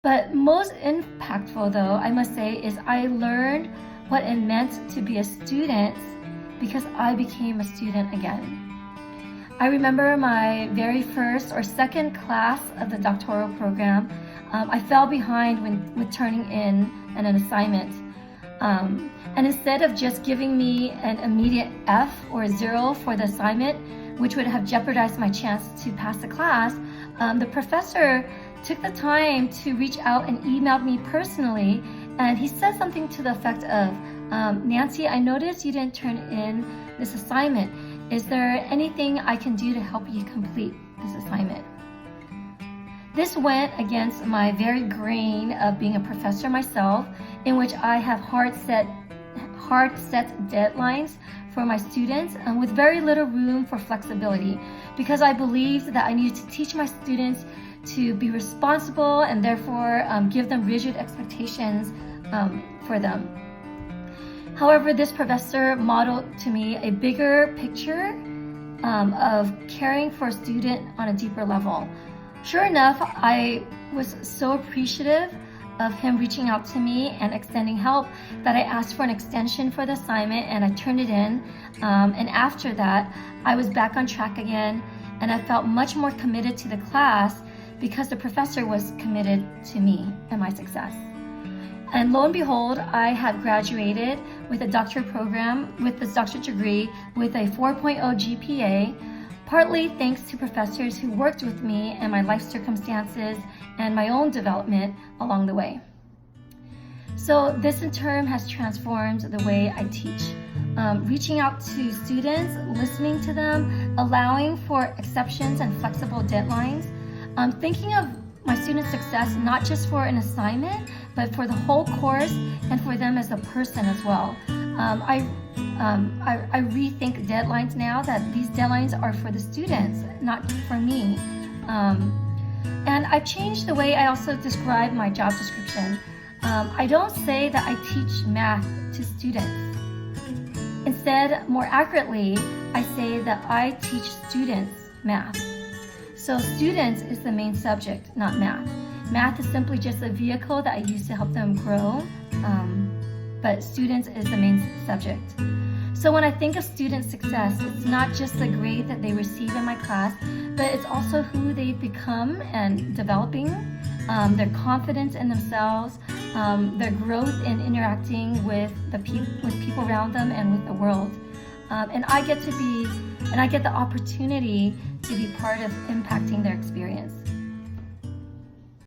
But most impactful, though, I must say, is I learned what it meant to be a student because I became a student again. I remember my very first or second class of the doctoral program. I fell behind with turning in an assignment. And instead of just giving me an immediate F or 0 for the assignment, which would have jeopardized my chance to pass the class, the professor took the time to reach out and emailed me personally, and he said something to the effect of, Nancy, I noticed you didn't turn in this assignment. Is there anything I can do to help you complete this assignment? This went against my very grain of being a professor myself, in which I have hard set deadlines for my students with very little room for flexibility, because I believed that I needed to teach my students to be responsible and therefore give them rigid expectations for them. However, this professor modeled to me a bigger picture of caring for a student on a deeper level. Sure enough, I was so appreciative of him reaching out to me and extending help that I asked for an extension for the assignment and I turned it in. And after that, I was back on track again, and I felt much more committed to the class because the professor was committed to me and my success. And lo and behold, I have graduated with a doctorate program with this doctorate degree with a 4.0 GPA, partly thanks to professors who worked with me and my life circumstances and my own development along the way. So this in turn has transformed the way I teach. Reaching out to students, listening to them, allowing for exceptions and flexible deadlines, thinking of my students' success not just for an assignment, but for the whole course and for them as a person as well. I rethink deadlines now, that these deadlines are for the students, not for me. And I've changed the way I also describe my job description. I don't say that I teach math to students. Instead, more accurately, I say that I teach students math. So students is the main subject, not math. Math is simply just a vehicle that I use to help them grow, but students is the main subject. So when I think of student success, it's not just the grade that they receive in my class, but it's also who they become and developing, their confidence in themselves, their growth in interacting with people around them and with the world. And I get the opportunity to be part of impacting their experience.